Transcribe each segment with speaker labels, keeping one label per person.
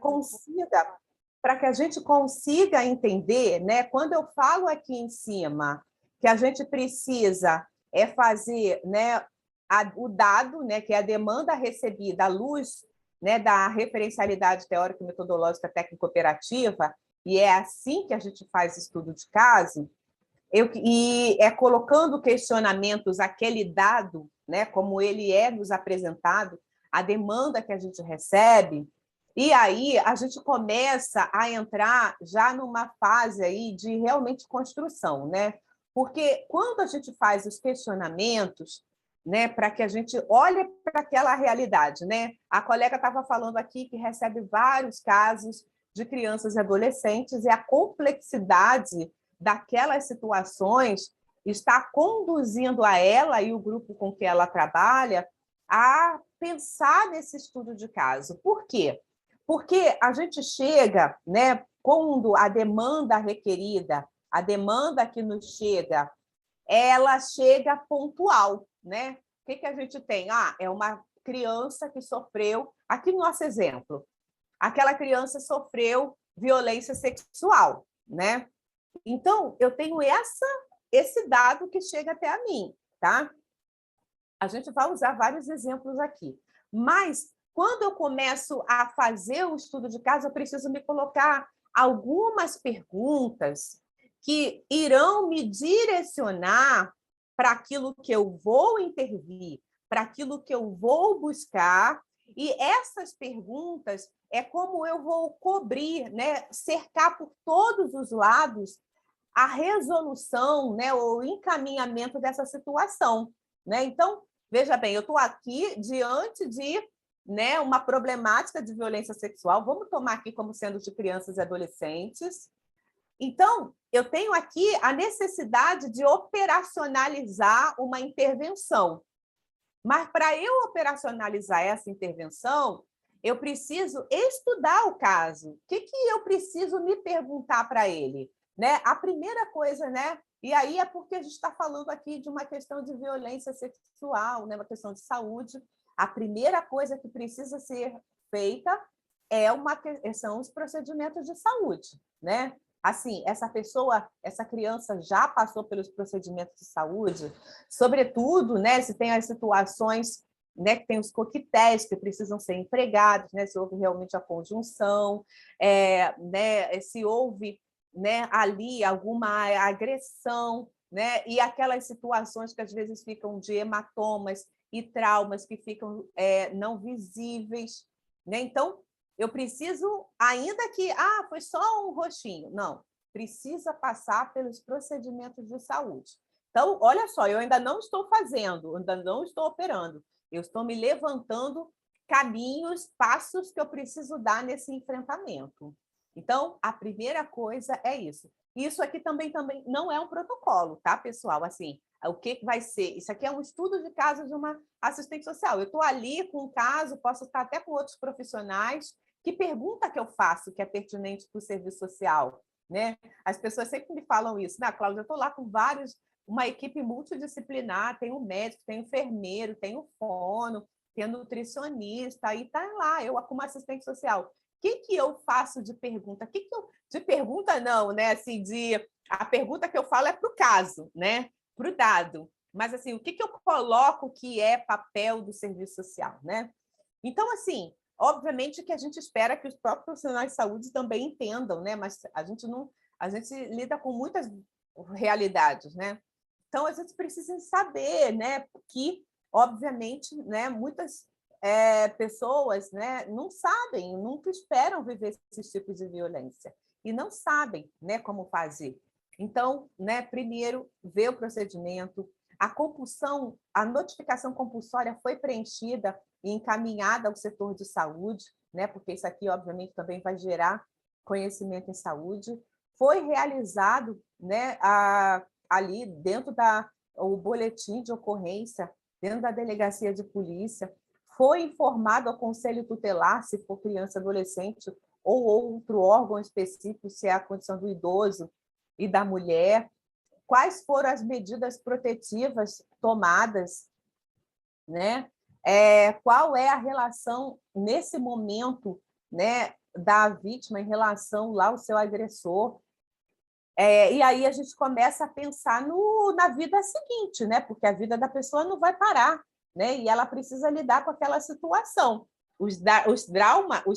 Speaker 1: consiga, para que a gente consiga entender, né? Quando eu falo aqui em cima que a gente precisa fazer, né, o dado, né, que é a demanda recebida à luz, né, da referencialidade teórica, metodológica, técnico operativa, e é assim que a gente faz estudo de caso, e colocando questionamentos àquele dado, né, como ele é nos apresentado, a demanda que a gente recebe, e aí a gente começa a entrar já numa fase aí de realmente construção, né? Porque quando a gente faz os questionamentos, né, para que a gente olhe para aquela realidade, né? A colega estava falando aqui que recebe vários casos de crianças e adolescentes, e a complexidade daquelas situações está conduzindo a ela e o grupo com que ela trabalha a pensar nesse estudo de caso. Por quê? Porque a gente chega, né, quando a demanda requerida, a demanda que nos chega, ela chega pontual, né? O que a gente tem? É uma criança que sofreu, aqui no nosso exemplo, aquela criança sofreu violência sexual, né? Então, eu tenho esse dado que chega até a mim, tá? A gente vai usar vários exemplos aqui. Mas, quando eu começo a fazer o estudo de caso, eu preciso me colocar algumas perguntas que irão me direcionar para aquilo que eu vou intervir, para aquilo que eu vou buscar. E essas perguntas é como eu vou cobrir, né, cercar por todos os lados a resolução, né, ou encaminhamento dessa situação, né? Então, veja bem, eu estou aqui diante de, né, uma problemática de violência sexual, vamos tomar aqui como sendo de crianças e adolescentes. Então, eu tenho aqui a necessidade de operacionalizar uma intervenção. Mas, para eu operacionalizar essa intervenção, eu preciso estudar o caso. O que eu preciso me perguntar para ele? Né? A primeira coisa, né? E aí é porque a gente está falando aqui de uma questão de violência sexual, né? Uma questão de saúde. A primeira coisa que precisa ser feita são os procedimentos de saúde, né? Assim, essa criança já passou pelos procedimentos de saúde, sobretudo, né, se tem as situações, né, que tem os coquetéis que precisam ser empregados, né, se houve realmente a conjunção, né, se houve, né, ali alguma agressão, né, e aquelas situações que às vezes ficam de hematomas e traumas que ficam não visíveis, né? Então, eu preciso, ainda que foi só um roxinho, não, precisa passar pelos procedimentos de saúde. Então, olha só, eu ainda não estou fazendo, ainda não estou operando, eu estou me levantando caminhos, passos que eu preciso dar nesse enfrentamento. Então, a primeira coisa é isso. Isso aqui também não é um protocolo, tá, pessoal? Assim, o que vai ser? Isso aqui é um estudo de caso de uma assistente social. Eu estou ali com um caso, posso estar até com outros profissionais. Que pergunta que eu faço que é pertinente para o serviço social? Né? As pessoas sempre me falam isso. Cláudia, eu estou lá com uma equipe multidisciplinar, tem um médico, tem um enfermeiro, tem um fono, tem um nutricionista, aí está lá, eu como assistente social. O que eu faço de pergunta? De pergunta não, né? Assim, a pergunta que eu falo é para o caso, né? Para o dado. Mas assim, o que eu coloco que é papel do serviço social, né? Então, assim, obviamente que a gente espera que os próprios profissionais de saúde também entendam, né? Mas a gente lida com muitas realidades, né? Então a gente precisa saber, né, que obviamente, né, muitas pessoas, né, não sabem, nunca esperam viver esses tipos de violência e não sabem, né, como fazer. Então, né, primeiro ver o procedimento, a compulsão, a notificação compulsória foi preenchida e encaminhada ao setor de saúde, né? Porque isso aqui, obviamente, também vai gerar conhecimento em saúde. Foi realizado, né, ali dentro o boletim de ocorrência, dentro da delegacia de polícia, foi informado ao conselho tutelar, se for criança, adolescente, ou outro órgão específico, se é a condição do idoso e da mulher, quais foram as medidas protetivas tomadas, né? Qual é a relação, nesse momento, né, da vítima em relação lá ao seu agressor. E aí a gente começa a pensar na vida seguinte, né? Porque a vida da pessoa não vai parar, né? E ela precisa lidar com aquela situação. Os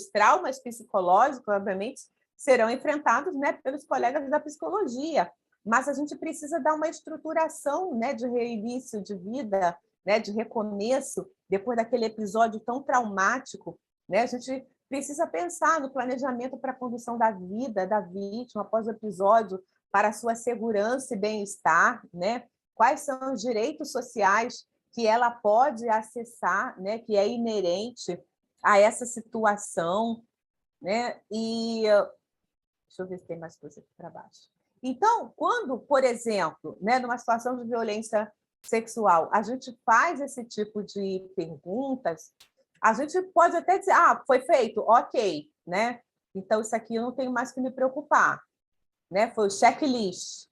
Speaker 1: traumas psicológicos, obviamente, serão enfrentados, né, pelos colegas da psicologia, mas a gente precisa dar uma estruturação, né, de reinício de vida, né, de recomeço, depois daquele episódio tão traumático, né? A gente precisa pensar no planejamento para a condução da vida da vítima após o episódio, para a sua segurança e bem-estar, né? Quais são os direitos sociais que ela pode acessar, né, que é inerente a essa situação, né? E deixa eu ver se tem mais coisa aqui para baixo. Então, quando, por exemplo, né, numa situação de violência sexual, a gente faz esse tipo de perguntas, a gente pode até dizer, foi feito, ok, né? Então, isso aqui eu não tenho mais que me preocupar, né? Foi o checklist.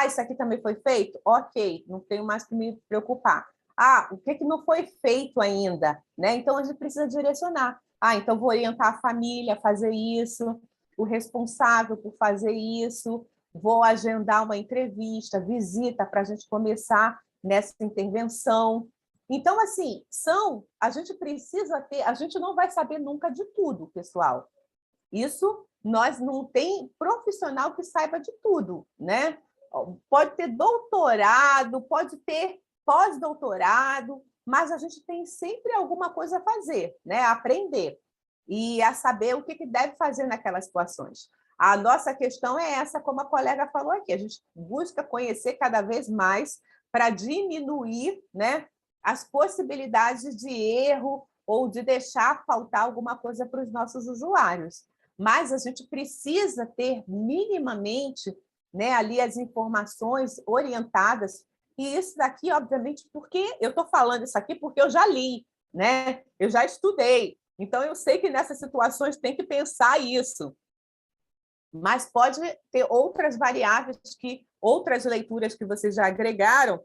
Speaker 1: Isso aqui também foi feito? Ok, não tenho mais que me preocupar. O que não foi feito ainda, né? Então, a gente precisa direcionar. Então vou orientar a família a fazer isso, o responsável por fazer isso, vou agendar uma entrevista, visita para a gente começar nessa intervenção. Então, assim, a gente precisa ter, a gente não vai saber nunca de tudo, pessoal. Isso nós não tem profissional que saiba de tudo, né? Pode ter doutorado, pode ter pós-doutorado, mas a gente tem sempre alguma coisa a fazer, né? A aprender e a saber o que deve fazer naquelas situações. A nossa questão é essa, como a colega falou aqui, a gente busca conhecer cada vez mais para diminuir, né, as possibilidades de erro ou de deixar faltar alguma coisa para os nossos usuários. Mas a gente precisa ter minimamente, né, ali as informações orientadas, e isso daqui, obviamente, porque eu estou falando isso aqui porque eu já li, né? Eu já estudei, então eu sei que nessas situações tem que pensar isso. Mas pode ter outras variáveis, outras leituras que vocês já agregaram,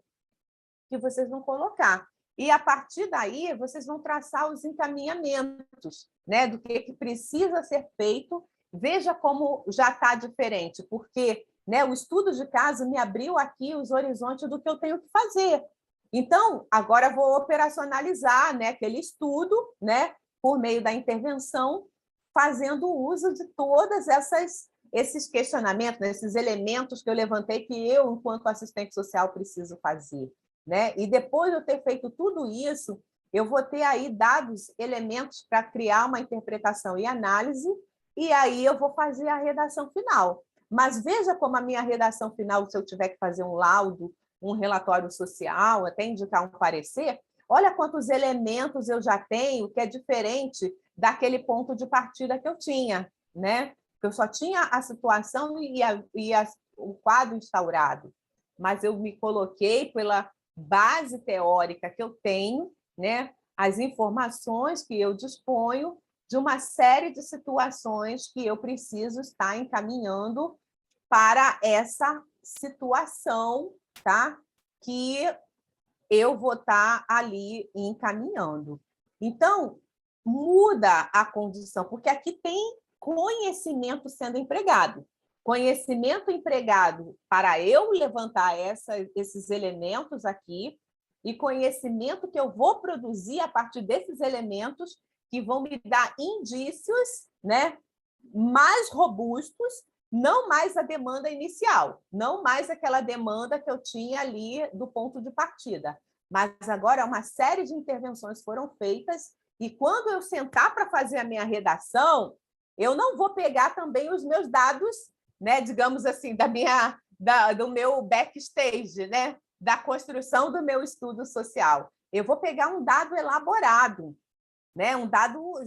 Speaker 1: que vocês vão colocar. E, a partir daí, vocês vão traçar os encaminhamentos, né, do que precisa ser feito. Veja como já está diferente, porque, né, o estudo de caso me abriu aqui os horizontes do que eu tenho que fazer. Então, agora vou operacionalizar, né, aquele estudo, né, por meio da intervenção, fazendo uso de todas esses questionamentos, né, esses elementos que eu levantei que eu, enquanto assistente social, preciso fazer. Né? E depois de eu ter feito tudo isso, eu vou ter aí dados, elementos para criar uma interpretação e análise, e aí eu vou fazer a redação final. Mas veja como a minha redação final, se eu tiver que fazer um laudo, um relatório social, até indicar um parecer, olha quantos elementos eu já tenho, que é diferente daquele ponto de partida que eu tinha, né? Eu só tinha a situação o quadro instaurado, mas eu me coloquei pela base teórica que eu tenho, né, as informações que eu disponho de uma série de situações que eu preciso estar encaminhando para essa situação, tá? Que eu vou estar ali encaminhando. Então, muda a condição, porque aqui tem conhecimento sendo empregado. Conhecimento empregado para eu levantar esses elementos aqui e conhecimento que eu vou produzir a partir desses elementos que vão me dar indícios, né, mais robustos, não mais a demanda inicial, não mais aquela demanda que eu tinha ali do ponto de partida. Mas agora uma série de intervenções foram feitas e quando eu sentar para fazer a minha redação, eu não vou pegar também os meus dados, né, digamos assim, do meu backstage, né, da construção do meu estudo social. Eu vou pegar um dado elaborado, né, um dado,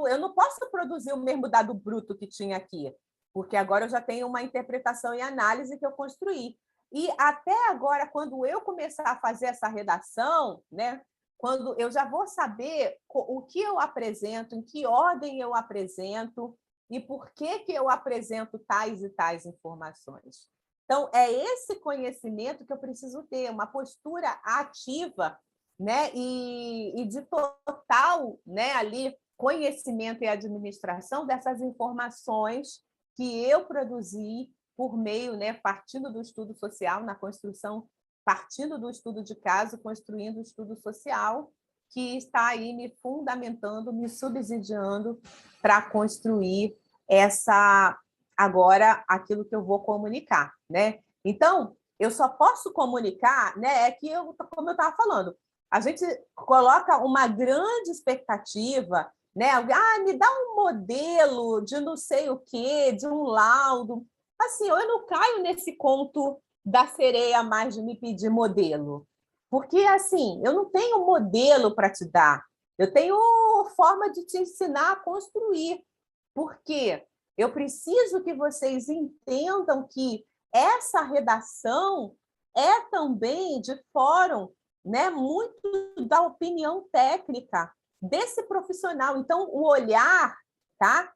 Speaker 1: eu não posso produzir o mesmo dado bruto que tinha aqui, porque agora eu já tenho uma interpretação e análise que eu construí. E até agora, quando eu começar a fazer essa redação, né, quando eu já vou saber o que eu apresento, em que ordem eu apresento e por que eu apresento tais e tais informações. Então, é esse conhecimento que eu preciso ter, uma postura ativa, né, e de total, né, ali conhecimento e administração dessas informações que eu produzi por meio, né, partindo do estudo social, na construção, partindo do estudo de caso, construindo o estudo social, que está aí me fundamentando, me subsidiando para construir agora aquilo que eu vou comunicar, né? Então, eu só posso comunicar, né? Como eu estava falando, a gente coloca uma grande expectativa, né? Me dá um modelo de não sei o quê, de um laudo. Assim, eu não caio nesse conto da sereia mais de me pedir modelo. Porque, assim, eu não tenho modelo para te dar. Eu tenho forma de te ensinar a construir. Porque eu preciso que vocês entendam que essa redação é também de fórum, né, muito da opinião técnica desse profissional. Então, o olhar, tá,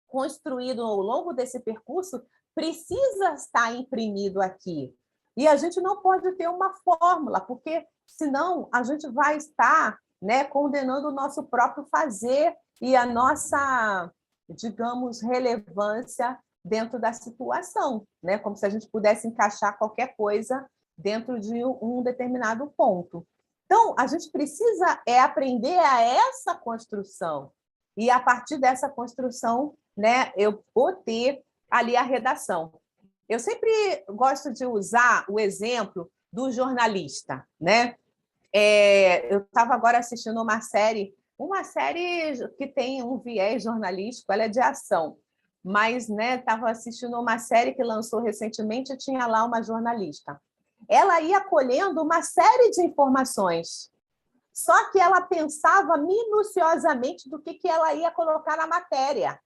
Speaker 1: construído ao longo desse percurso precisa estar imprimido aqui. E a gente não pode ter uma fórmula, porque senão a gente vai estar, né, condenando o nosso próprio fazer e a nossa, digamos, relevância dentro da situação, né? Como se a gente pudesse encaixar qualquer coisa dentro de um determinado ponto. Então, a gente precisa aprender a essa construção. E, a partir dessa construção, né, eu vou ter ali a redação. Eu sempre gosto de usar o exemplo do jornalista, né? Eu estava agora assistindo uma série que tem um viés jornalístico, ela é de ação, mas, né, estava assistindo uma série que lançou recentemente e tinha lá uma jornalista. Ela ia colhendo uma série de informações, só que ela pensava minuciosamente do que ela ia colocar na matéria,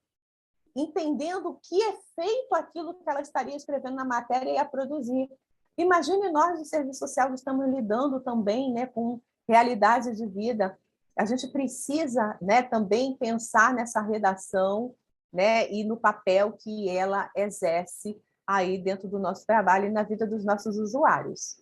Speaker 1: entendendo que efeito aquilo que ela estaria escrevendo na matéria ia produzir. Imagine nós, de serviço social, que estamos lidando também, né, com realidade de vida. A gente precisa, né, também pensar nessa redação, né, e no papel que ela exerce aí dentro do nosso trabalho e na vida dos nossos usuários.